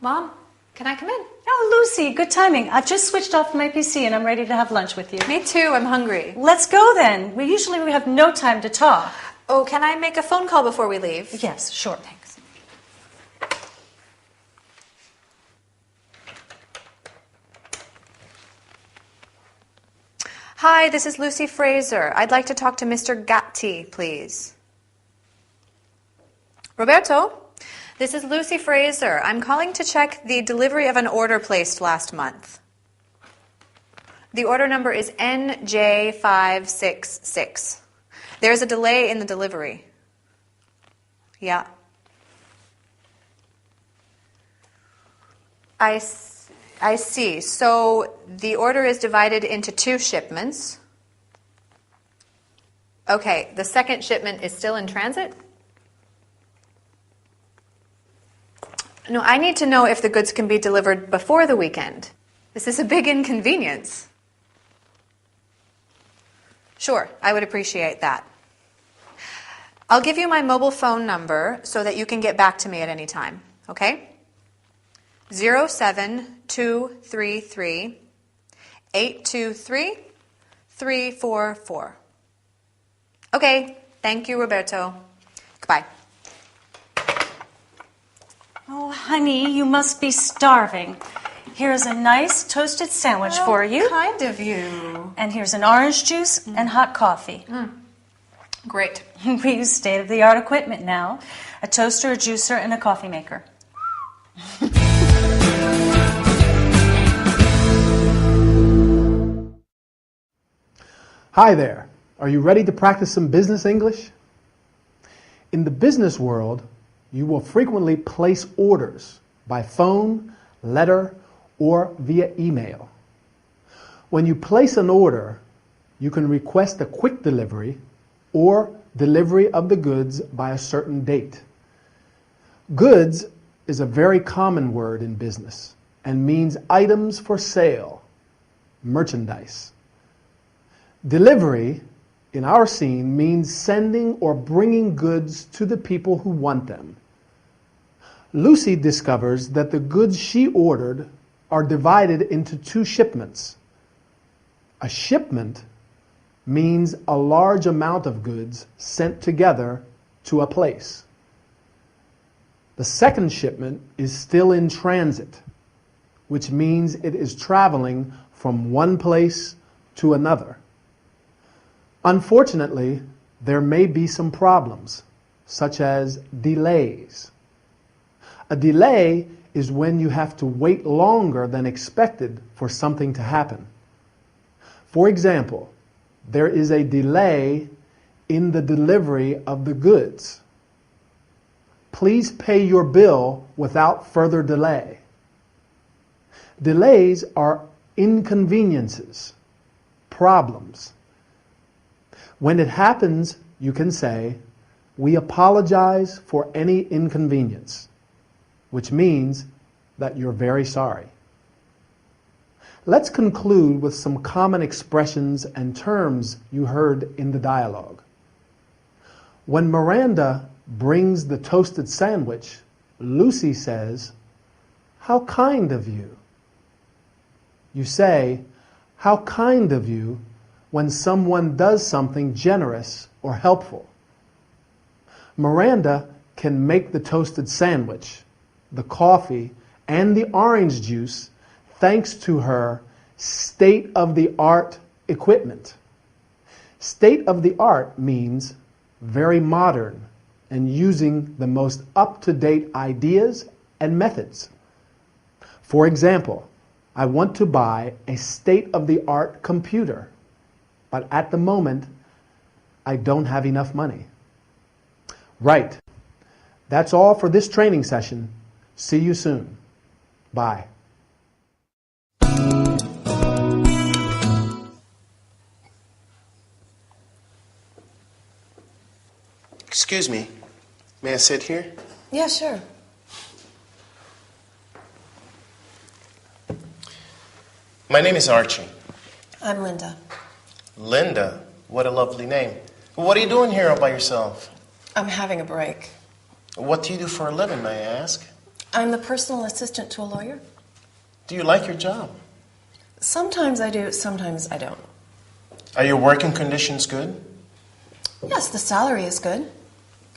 Mom, can I come in? Oh, Lucy, good timing. I've just switched off my PC and I'm ready to have lunch with you. Me too, I'm hungry. Let's go then. We usually have no time to talk. Oh, can I make a phone call before we leave? Yes, sure. Thanks. Hi, this is Lucy Fraser. I'd like to talk to Mr. Gatti, please. Roberto, this is Lucy Fraser. I'm calling to check the delivery of an order placed last month. The order number is NJ566. There's a delay in the delivery. Yeah. I see. So the order is divided into 2 shipments. Okay, the second shipment is still in transit? No, I need to know if the goods can be delivered before the weekend. This is a big inconvenience. Sure, I would appreciate that. I'll give you my mobile phone number so that you can get back to me at any time, okay? 07233 823 344. Okay, thank you, Roberto. Goodbye. Oh, honey, you must be starving. Here's a nice toasted sandwich for you. Kind of you. And here's an orange juice and hot coffee. Great. We use state-of-the-art equipment now. A toaster, a juicer, and a coffee maker. Hi there. Are you ready to practice some business English? In the business world, you will frequently place orders by phone, letter, or via email. When you place an order, you can request a quick delivery or delivery of the goods by a certain date. Goods is a very common word in business and means items for sale, merchandise. Delivery, in our scene, means sending or bringing goods to the people who want them. Lucy discovers that the goods she ordered are divided into 2 shipments. A shipment means a large amount of goods sent together to a place. The second shipment is still in transit, which means it is traveling from one place to another. Unfortunately, there may be some problems, such as delays. A delay is when you have to wait longer than expected for something to happen. For example, there is a delay in the delivery of the goods. Please pay your bill without further delay. Delays are inconveniences, problems. When it happens, you can say, "We apologize for any inconvenience," which means that you're very sorry. Let's conclude with some common expressions and terms you heard in the dialogue. When Miranda brings the toasted sandwich, Lucy says, "How kind of you." You say, "How kind of you," when someone does something generous or helpful. Miranda can make the toasted sandwich, the coffee, and the orange juice thanks to her state-of-the-art equipment. State-of-the-art means very modern and using the most up-to-date ideas and methods. For example, I want to buy a state-of-the-art computer, but at the moment, I don't have enough money. Right. That's all for this training session. See you soon. Bye. Excuse me. May I sit here? Yeah, sure. My name is Archie. I'm Linda. Linda? What a lovely name. What are you doing here all by yourself? I'm having a break. What do you do for a living, may I ask? I'm the personal assistant to a lawyer. Do you like your job? Sometimes I do, sometimes I don't. Are your working conditions good? Yes, the salary is good.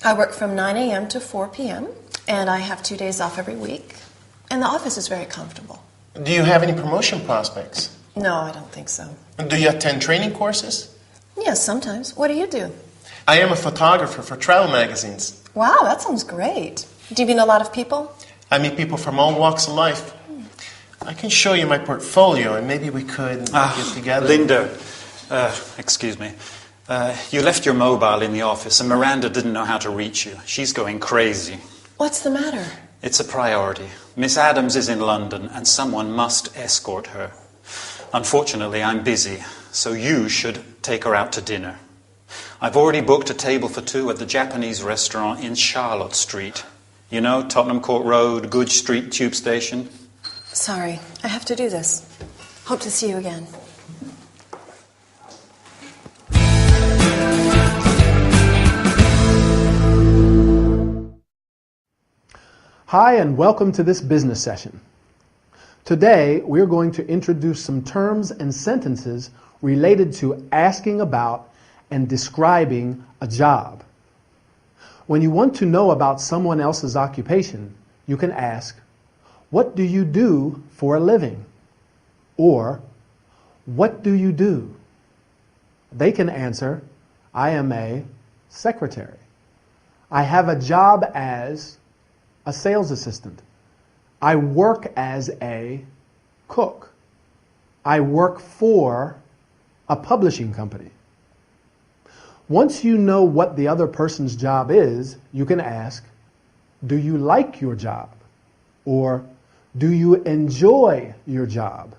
I work from 9 a.m. to 4 p.m., and I have 2 days off every week. And the office is very comfortable. Do you have any promotion prospects? No, I don't think so. Do you attend training courses? Yes, sometimes. What do you do? I am a photographer for travel magazines. Wow, that sounds great. Do you meet a lot of people? I meet people from all walks of life. I can show you my portfolio, and maybe we could get together. Linda, excuse me. You left your mobile in the office, and Miranda didn't know how to reach you. She's going crazy. What's the matter? It's a priority. Miss Adams is in London, and someone must escort her. Unfortunately, I'm busy, so you should take her out to dinner. I've already booked a table for two at the Japanese restaurant in Charlotte Street. You know, Tottenham Court Road, Goodge Street Tube Station. Sorry, I have to do this. Hope to see you again. Hi, and welcome to this business session. Today, we're going to introduce some terms and sentences related to asking about and describing a job. When you want to know about someone else's occupation, you can ask, "What do you do for a living?" Or, "What do you do?" They can answer, "I am a secretary. I have a job as a sales assistant. I work as a cook. I work for a publishing company." Once you know what the other person's job is, you can ask, "Do you like your job?" Or, "Do you enjoy your job?"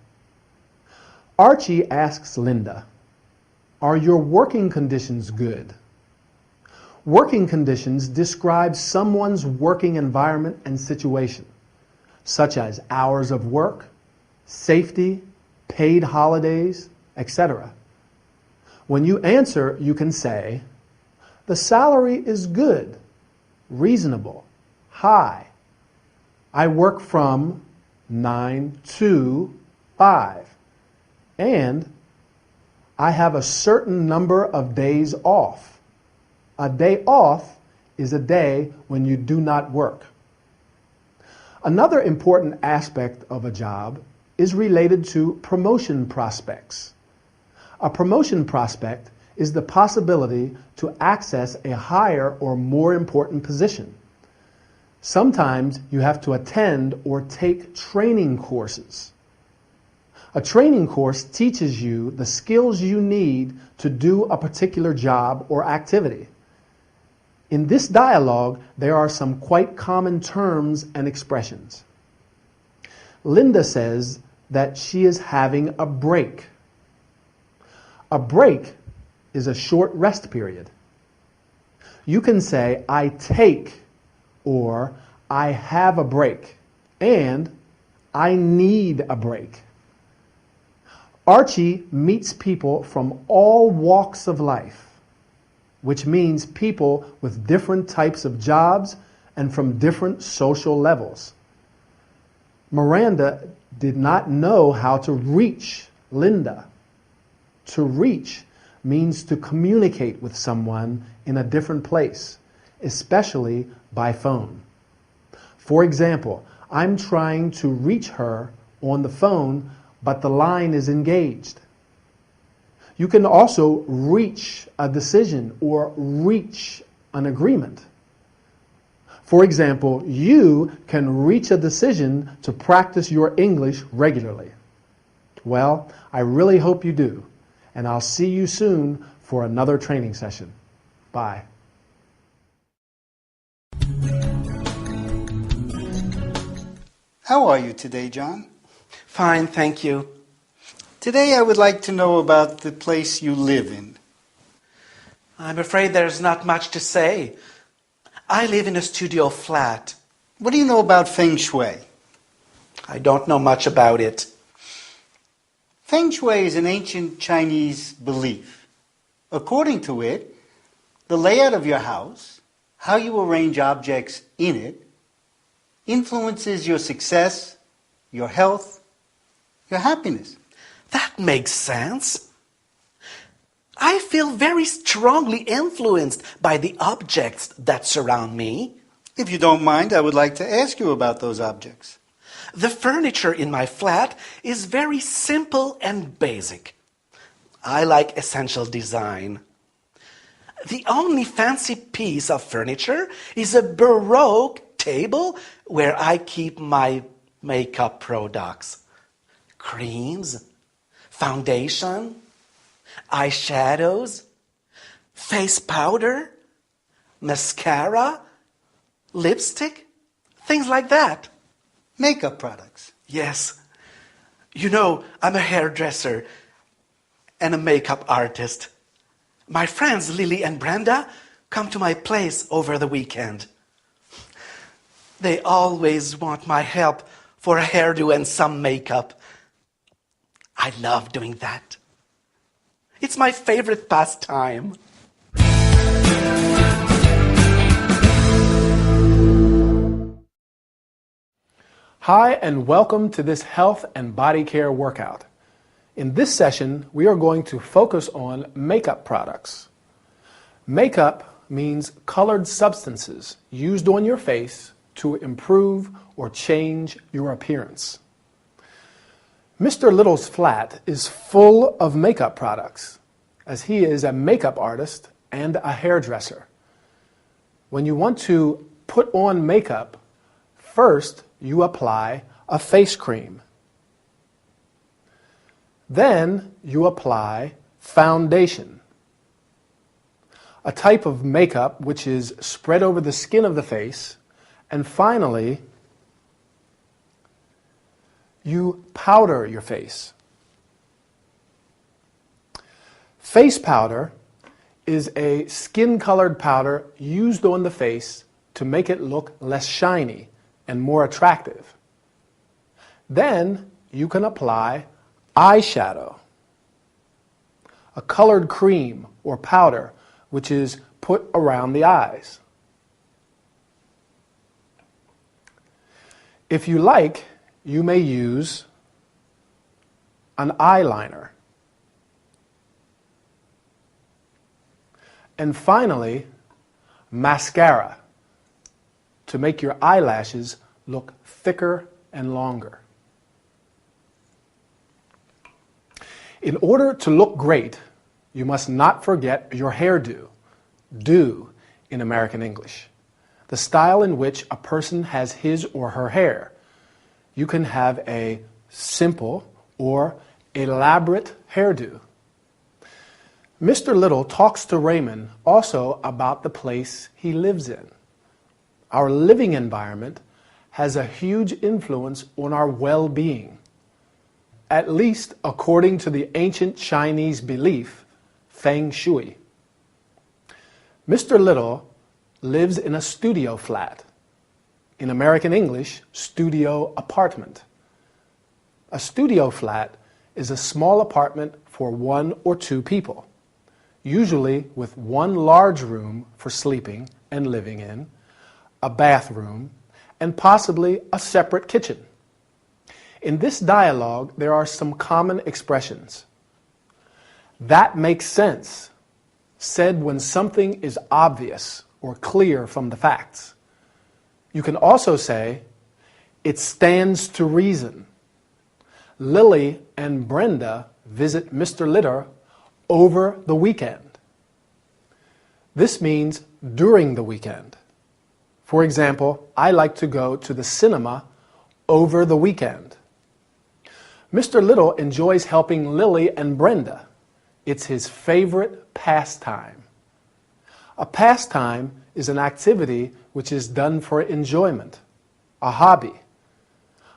Archie asks Linda, "Are your working conditions good?" Working conditions describe someone's working environment and situation, such as hours of work, safety, paid holidays, etc. When you answer, you can say, "The salary is good, reasonable, high. I work from 9 to 5, and I have a certain number of days off." A day off is a day when you do not work. Another important aspect of a job is related to promotion prospects. A promotion prospect is the possibility to access a higher or more important position. Sometimes you have to attend or take training courses. A training course teaches you the skills you need to do a particular job or activity. In this dialogue, there are some quite common terms and expressions. Linda says that she is having a break. A break is a short rest period. You can say, "I take," or "I have a break," and "I need a break." Archie meets people from all walks of life, which means people with different types of jobs and from different social levels. Miranda did not know how to reach Linda. To reach means to communicate with someone in a different place, especially by phone. For example, I'm trying to reach her on the phone, but the line is engaged. You can also reach a decision or reach an agreement. For example, you can reach a decision to practice your English regularly. Well, I really hope you do, and I'll see you soon for another training session. Bye. How are you today, John? Fine, thank you. Today I would like to know about the place you live in. I'm afraid there's not much to say. I live in a studio flat. What do you know about Feng Shui? I don't know much about it. Feng Shui is an ancient Chinese belief. According to it, the layout of your house, how you arrange objects in it, influences your success, your health, your happiness. That makes sense. I feel very strongly influenced by the objects that surround me. If you don't mind, I would like to ask you about those objects. The furniture in my flat is very simple and basic. I like essential design. The only fancy piece of furniture is a Baroque table where I keep my makeup products. Creams, foundation, eyeshadows, face powder, mascara, lipstick, things like that. Makeup products. Yes. You know, I'm a hairdresser and a makeup artist. My friends Lily and Brenda come to my place over the weekend. They always want my help for a hairdo and some makeup. I love doing that. It's my favorite pastime. Hi, and welcome to this health and body care workout. In this session, we are going to focus on makeup products. Makeup means colored substances used on your face to improve or change your appearance. Mr. Little's flat is full of makeup products, as he is a makeup artist and a hairdresser. When you want to put on makeup, first you apply a face cream. Then you apply foundation, a type of makeup which is spread over the skin of the face. And finally, you powder your face. Face powder is a skin-colored powder used on the face to make it look less shiny and more attractive. Then you can apply eyeshadow, a colored cream or powder which is put around the eyes. If you like, you may use an eyeliner. And finally, mascara to make your eyelashes look thicker and longer. In order to look great, you must not forget your hairdo, do in American English, the style in which a person has his or her hair. You can have a simple or elaborate hairdo. Mr. Little talks to Raymond also about the place he lives in. Our living environment has a huge influence on our well-being, at least according to the ancient Chinese belief, Feng Shui. Mr. Little lives in a studio flat. In American English, studio apartment. A studio flat is a small apartment for 1 or 2 people, usually with one large room for sleeping and living in, a bathroom, and possibly a separate kitchen. In this dialogue, there are some common expressions. That makes sense, said when something is obvious or clear from the facts. You can also say, it stands to reason. Lily and Brenda visit Mr. Litter over the weekend. This means during the weekend. For example, I like to go to the cinema over the weekend. Mr. Little enjoys helping Lily and Brenda. It's his favorite pastime. A pastime is an activity which is done for enjoyment, a hobby.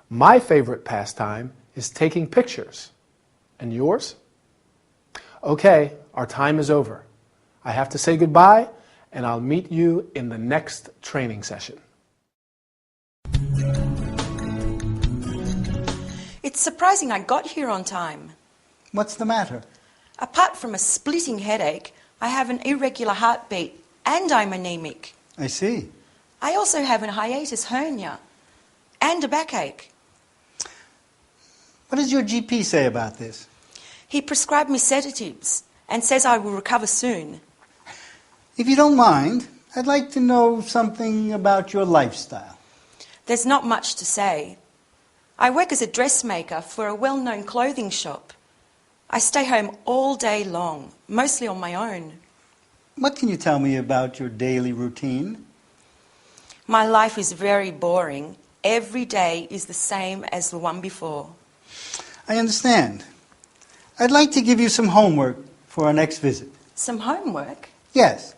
My favorite pastime is taking pictures. And yours? Okay, our time is over. I have to say goodbye, and I'll meet you in the next training session. It's surprising I got here on time. What's the matter? Apart from a splitting headache, I have an irregular heartbeat and I'm anemic. I see. I also have a hiatus hernia. and a backache. What does your GP say about this? He prescribed me sedatives and says I will recover soon. If you don't mind, I'd like to know something about your lifestyle. There's not much to say. I work as a dressmaker for a well-known clothing shop. I stay home all day long, mostly on my own. What can you tell me about your daily routine? My life is very boring. Every day is the same as the one before. I understand. I'd like to give you some homework for our next visit. Some homework? Yes.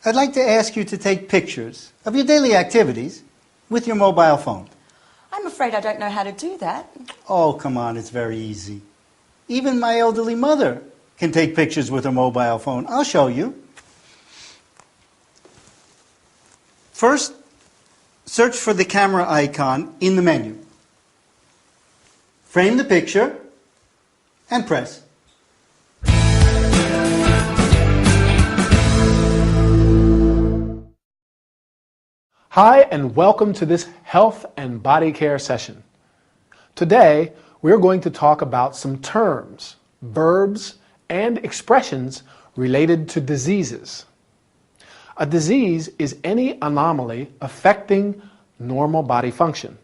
I'd like to ask you to take pictures of your daily activities with your mobile phone. I'm afraid I don't know how to do that. Oh, come on, it's very easy. Even my elderly mother can take pictures with her mobile phone. I'll show you. First, search for the camera icon in the menu. Frame the picture and press. Hi, and welcome to this health and body care session. Today, we're going to talk about some terms, verbs, and expressions related to diseases. A disease is any anomaly affecting normal body function.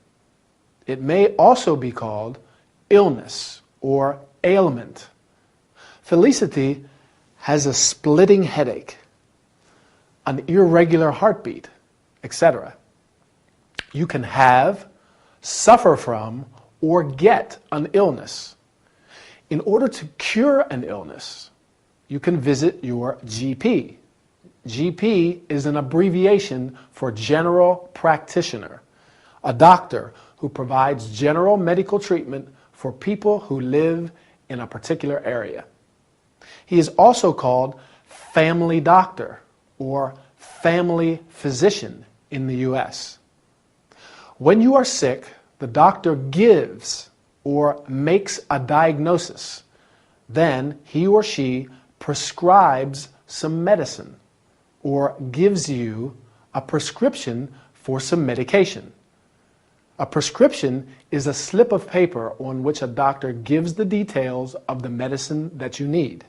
It may also be called illness or ailment. Felicity has a splitting headache, an irregular heartbeat, etc. You can have, suffer from, or get an illness. In order to cure an illness, you can visit your GP. GP is an abbreviation for general practitioner, a doctor who provides general medical treatment for people who live in a particular area. He is also called family doctor or family physician in the U.S. When you are sick, the doctor gives or makes a diagnosis. Then he or she prescribes some medicine or gives you a prescription for some medication. A prescription is a slip of paper on which a doctor gives the details of the medicine that you need.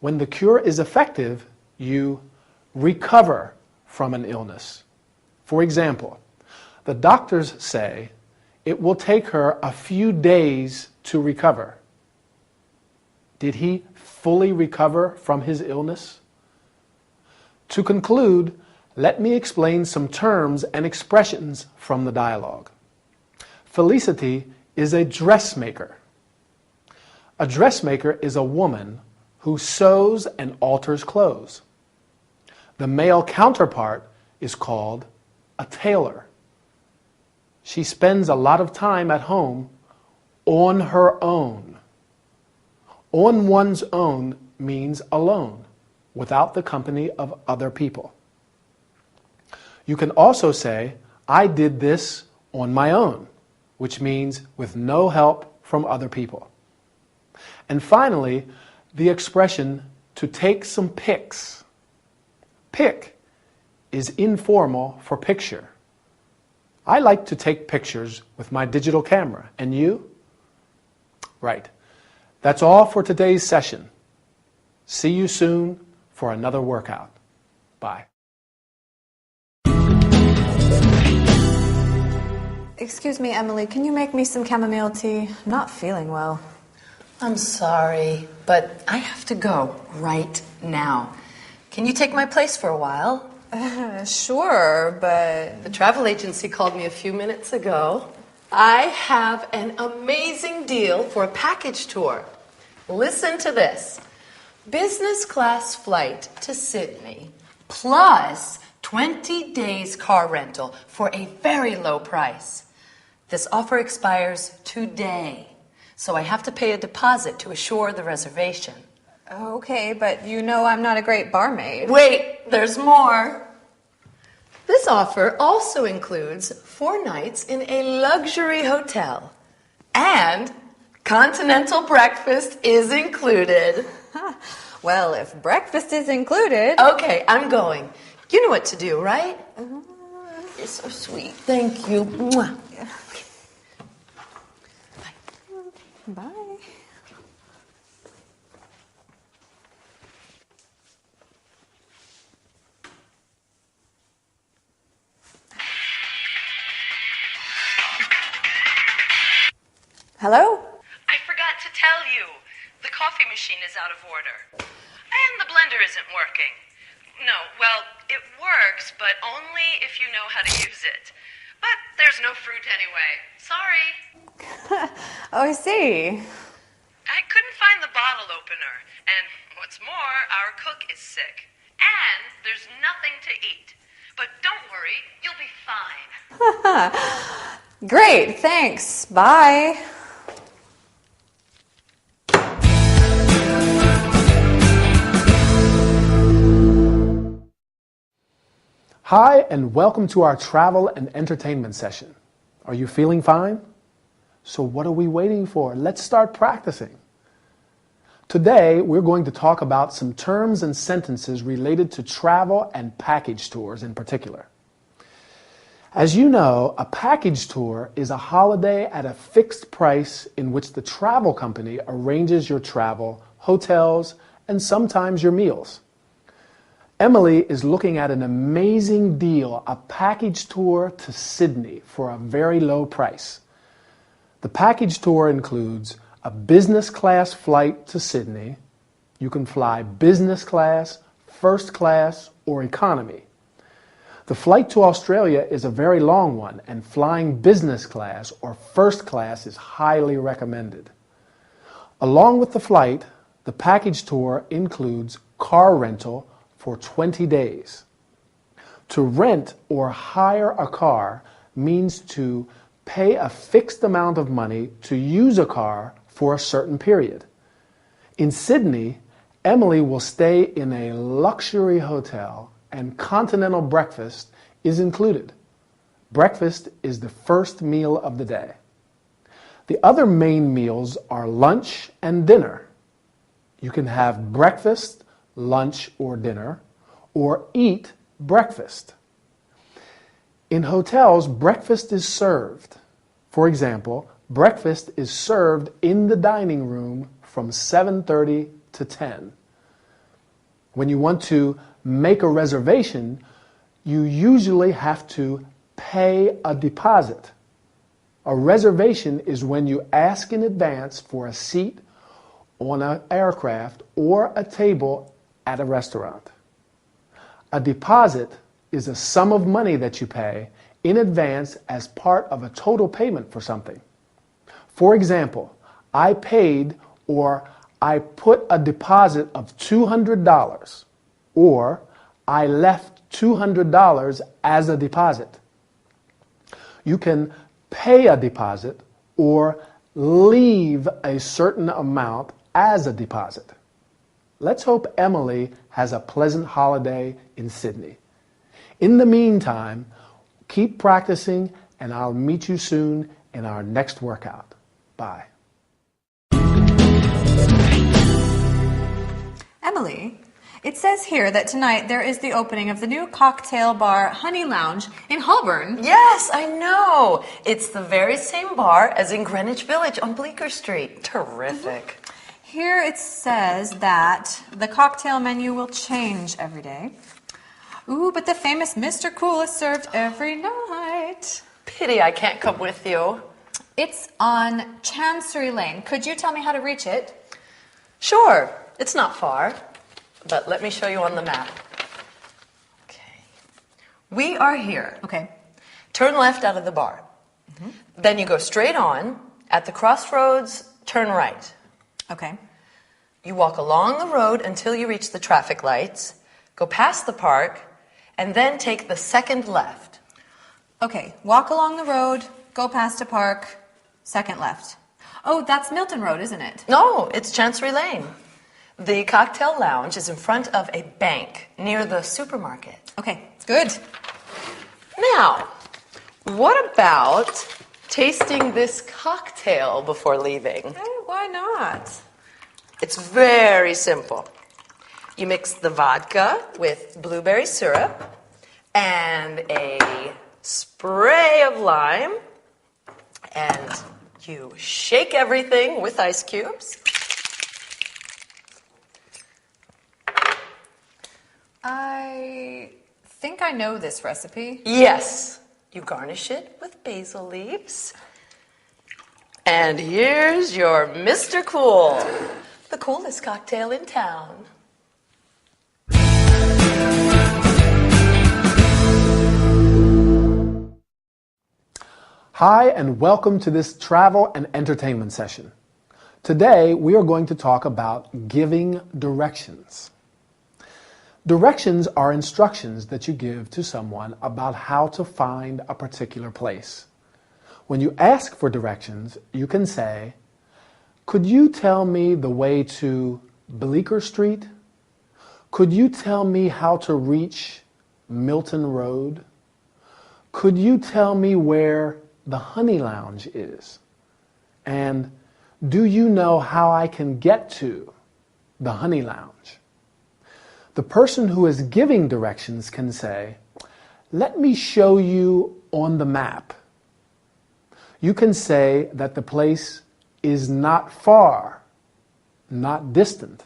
When the cure is effective, you recover from an illness. For example, the doctors say it will take her a few days to recover. Did he fully recover from his illness? To conclude, let me explain some terms and expressions from the dialogue. Felicity is a dressmaker. A dressmaker is a woman who sews and alters clothes. The male counterpart is called a tailor. She spends a lot of time at home on her own. On one's own means alone, without the company of other people. You can also say, I did this on my own, which means with no help from other people. And finally, the expression to take some pics. Pic is informal for picture. I like to take pictures with my digital camera. And you? Right. That's all for today's session. See you soon for another workout. Bye. Excuse me, Emily, can you make me some chamomile tea? I'm not feeling well. I'm sorry, but I have to go right now. Can you take my place for a while? Sure, but... The travel agency called me a few minutes ago. I have an amazing deal for a package tour. Listen to this. Business class flight to Sydney, plus 20 days car rental for a very low price. This offer expires today, so I have to pay a deposit to assure the reservation. Okay, but you know I'm not a great barmaid. Wait, there's more. This offer also includes 4 nights in a luxury hotel. And continental breakfast is included. Well, if breakfast is included... Okay, I'm going. You know what to do, right? You're so sweet. Thank you. Mwah. Bye. Hello? I forgot to tell you. The coffee machine is out of order. And the blender isn't working. No, well, it works, but only if you know how to use it. But there's no fruit anyway. Sorry. Oh, I see. I couldn't find the bottle opener. And what's more, our cook is sick. And there's nothing to eat. But don't worry, you'll be fine. Great, thanks. Bye. Hi, and welcome to our travel and entertainment session. Are you feeling fine? So what are we waiting for? Let's start practicing. Today, we're going to talk about some terms and sentences related to travel and package tours in particular. As you know, a package tour is a holiday at a fixed price in which the travel company arranges your travel, hotels, and sometimes your meals. Emily is looking at an amazing deal, a package tour to Sydney for a very low price. The package tour includes a business class flight to Sydney. You can fly business class, first class, or economy. The flight to Australia is a very long one, and flying business class or first class is highly recommended. Along with the flight, the package tour includes car rental for 20 days. To rent or hire a car means to pay a fixed amount of money to use a car for a certain period. In Sydney, Emily will stay in a luxury hotel and continental breakfast is included. Breakfast is the first meal of the day. The other main meals are lunch and dinner. You can have breakfast, lunch, or dinner, or eat breakfast. In hotels, breakfast is served. For example, breakfast is served in the dining room from 7:30 to 10. When you want to make a reservation, you usually have to pay a deposit. A reservation is when you ask in advance for a seat on an aircraft or a table at a restaurant. A deposit is a sum of money that you pay in advance as part of a total payment for something. For example, I paid or I put a deposit of $200 or I left $200 as a deposit. You can pay a deposit or leave a certain amount as a deposit. Let's hope Emily has a pleasant holiday in Sydney. In the meantime, keep practicing and I'll meet you soon in our next workout. Bye. Emily, it says here that tonight there is the opening of the new cocktail bar Honey Lounge in Holborn. Yes, I know. It's the very same bar as in Greenwich Village on Bleecker Street. Terrific. Here it says that the cocktail menu will change every day. Ooh, but the famous Mr. Cool is served every night. Pity I can't come with you. It's on Chancery Lane. Could you tell me how to reach it? Sure, it's not far, but let me show you on the map. Okay. We are here. Okay. Turn left out of the bar. Then you go straight on. At the crossroads, turn right. Okay. You walk along the road until you reach the traffic lights, go past the park, and then take the second left. Okay, walk along the road, go past a park, second left. Oh, that's Milton Road, isn't it? No, it's Chancery Lane. The cocktail lounge is in front of a bank near the supermarket. Okay, good. Now, what about tasting this cocktail before leaving? Hey, why not? It's very simple. You mix the vodka with blueberry syrup and a spray of lime, and you shake everything with ice cubes. I think I know this recipe. Yes, you garnish it with basil leaves. And here's your Mr. Cool, the coolest cocktail in town. Hi, and welcome to this travel and entertainment session. Today, we are going to talk about giving directions. Directions are instructions that you give to someone about how to find a particular place. When you ask for directions, you can say, "Could you tell me the way to Bleecker Street? Could you tell me how to reach Milton Road? Could you tell me where the Honey Lounge is? And do you know how I can get to the Honey Lounge?" The person who is giving directions can say, "Let me show you on the map." You can say that the place is not far, not distant.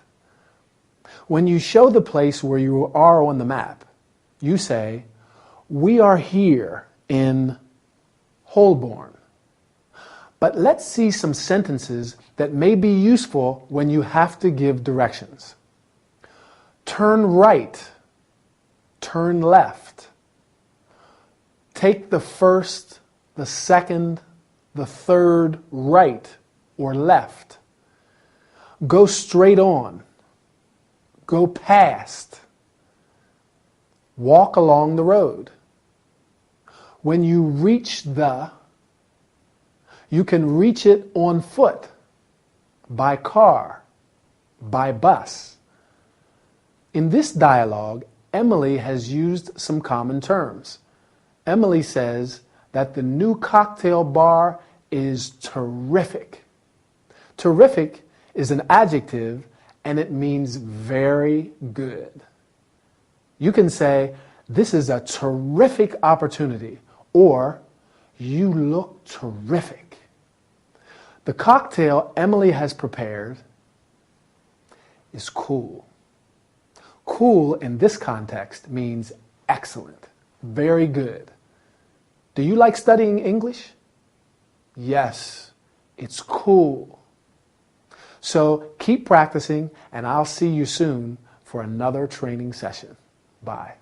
When you show the place where you are on the map, you say, "We are here in Holborn." But let's see some sentences that may be useful when you have to give directions. Turn right, turn left. Take the first, the second, the third right or left. Go straight on. Go past. Walk along the road. When you reach you can reach it on foot, by car, by bus. In this dialogue, Emily has used some common terms. Emily says that the new cocktail bar is terrific. Terrific is an adjective and it means very good. You can say, "This is a terrific opportunity," or "You look terrific." The cocktail Emily has prepared is cool. Cool in this context means excellent, very good. Do you like studying English? Yes, it's cool. So keep practicing, and I'll see you soon for another training session. Bye.